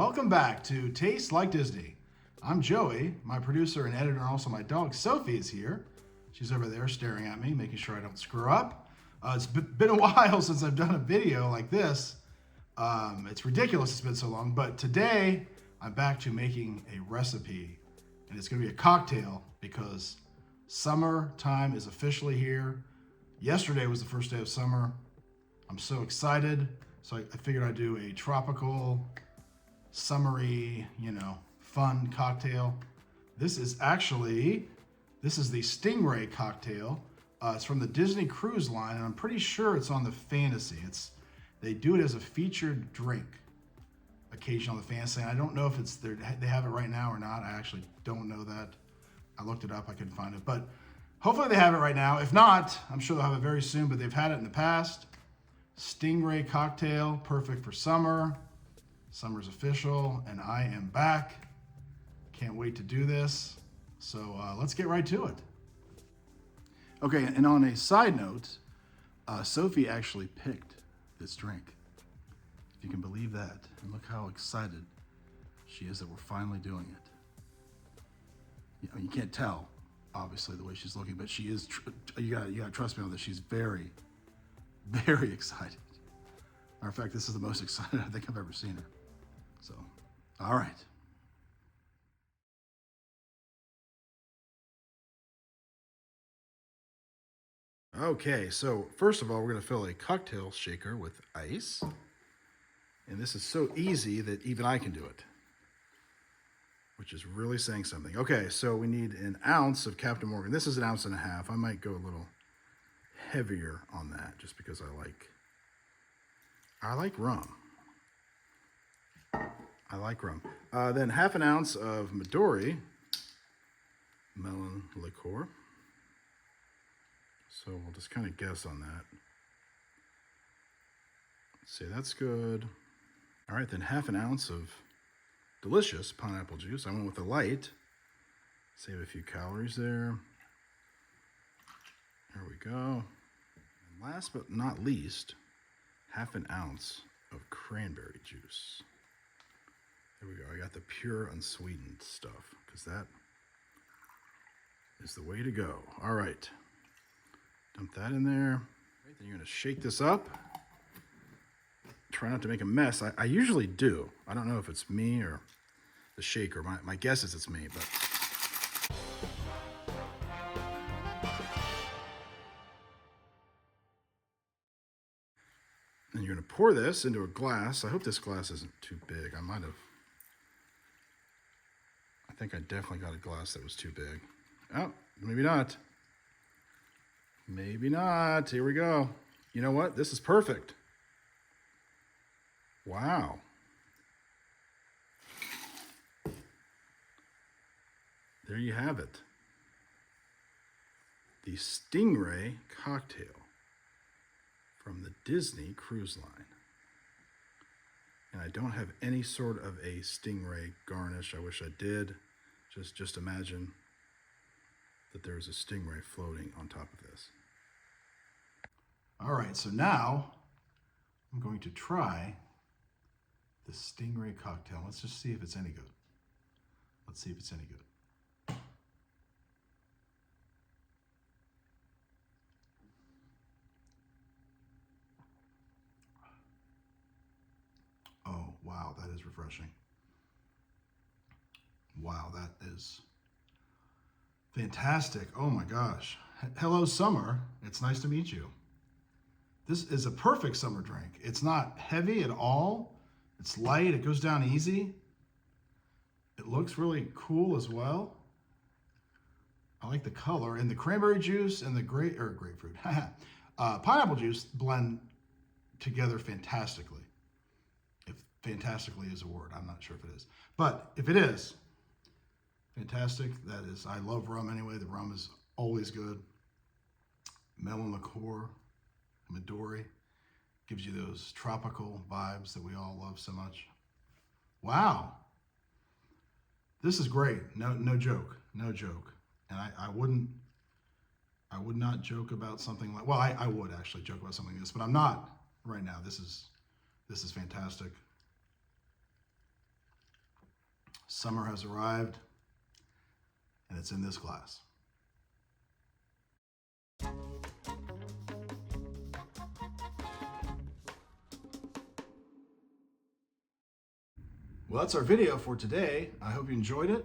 Welcome back to Taste Like Disney. I'm Joey, my producer and editor, and also my dog Sophie is here. She's over there staring at me, making sure I don't screw up. It's been a while since I've done a video like this. It's ridiculous it's been so long, but today I'm back to making a recipe, and it's gonna be a cocktail because summertime is officially here. Yesterday was the first day of summer. I'm so excited. So I figured I'd do a tropical, summery, fun cocktail. This is the Stingray Cocktail. It's from the Disney Cruise Line, and I'm pretty sure it's on the Fantasy. They do it as a featured drink occasionally on the Fantasy. And I don't know if they have it right now or not. I actually don't know that. I looked it up, I couldn't find it, but hopefully they have it right now. If not, I'm sure they'll have it very soon, but they've had it in the past. Stingray Cocktail, perfect for summer. Summer's official, and I am back. Can't wait to do this. So let's get right to it. Okay, and on a side note, Sophie actually picked this drink. If you can believe that. And look how excited she is that we're finally doing it. You can't tell, obviously, the way she's looking, but she is, you gotta trust me on this, she's very, very excited. Matter of fact, this is the most excited I think I've ever seen her. So, all right. Okay, so first of all, we're gonna fill a cocktail shaker with ice. And this is so easy that even I can do it, which is really saying something. Okay, so we need an ounce of Captain Morgan. This is 1.5 ounces. I might go a little heavier on that just because I like rum. I like rum. Then 1/2 ounce of Midori melon liqueur. So we'll just kind of guess on that. Let's see, that's good. All right, then 1/2 ounce of delicious pineapple juice. I went with the light. Save a few calories there. There we go. And last but not least, 1/2 ounce of cranberry juice. There we go. I got the pure unsweetened stuff because that is the way to go. All right. Dump that in there. Right, then you're going to shake this up. Try not to make a mess. I usually do. I don't know if it's me or the shaker. My guess is it's me, but. And you're going to pour this into a glass. I hope this glass isn't too big. I think I definitely got a glass that was too big. Oh, maybe not. Maybe not. Here we go. You know what? This is perfect. Wow. There you have it. The Stingray Cocktail from the Disney Cruise Line. And I don't have any sort of a stingray garnish. I wish I did. Just imagine that there's a stingray floating on top of this. All right, so now I'm going to try the Stingray Cocktail. Let's just see if it's any good. Let's see if it's any good. Oh, wow, that is refreshing. Wow, that is fantastic. Oh my gosh. Hello, summer. It's nice to meet you. This is a perfect summer drink. It's not heavy at all. It's light. It goes down easy. It looks really cool as well. I like the color, and the cranberry juice and the grapefruit, pineapple juice blend together fantastically. If fantastically is a word, I'm not sure if it is, but if it is, fantastic. That is, I love rum anyway. The rum is always good. Melon liqueur, Midori, gives you those tropical vibes that we all love so much. Wow. This is great. No joke. No joke. And I would not joke about something like, well, I would actually joke about something like this, but I'm not right now. This is fantastic. Summer has arrived, and it's in this glass. Well, that's our video for today. I hope you enjoyed it.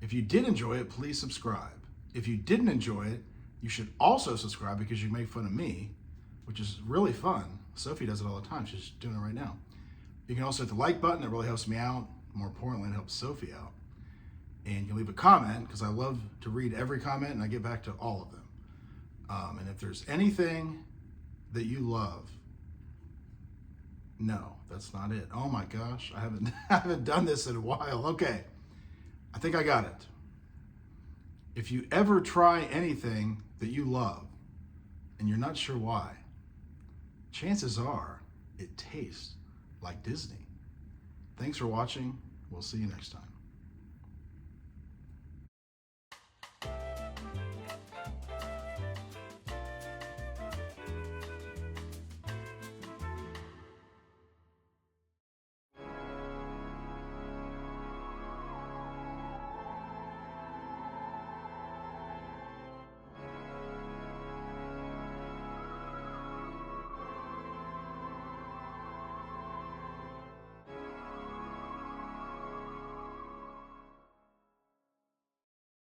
If you did enjoy it, please subscribe. If you didn't enjoy it, you should also subscribe because you make fun of me, which is really fun. Sophie does it all the time. She's doing it right now. You can also hit the like button. It really helps me out. More importantly, it helps Sophie out. And you can leave a comment because I love to read every comment and I get back to all of them. And if there's anything that you love, no, that's not it. Oh my gosh, I haven't done this in a while. Okay, I think I got it. If you ever try anything that you love and you're not sure why, chances are it tastes like Disney. Thanks for watching. We'll see you next time.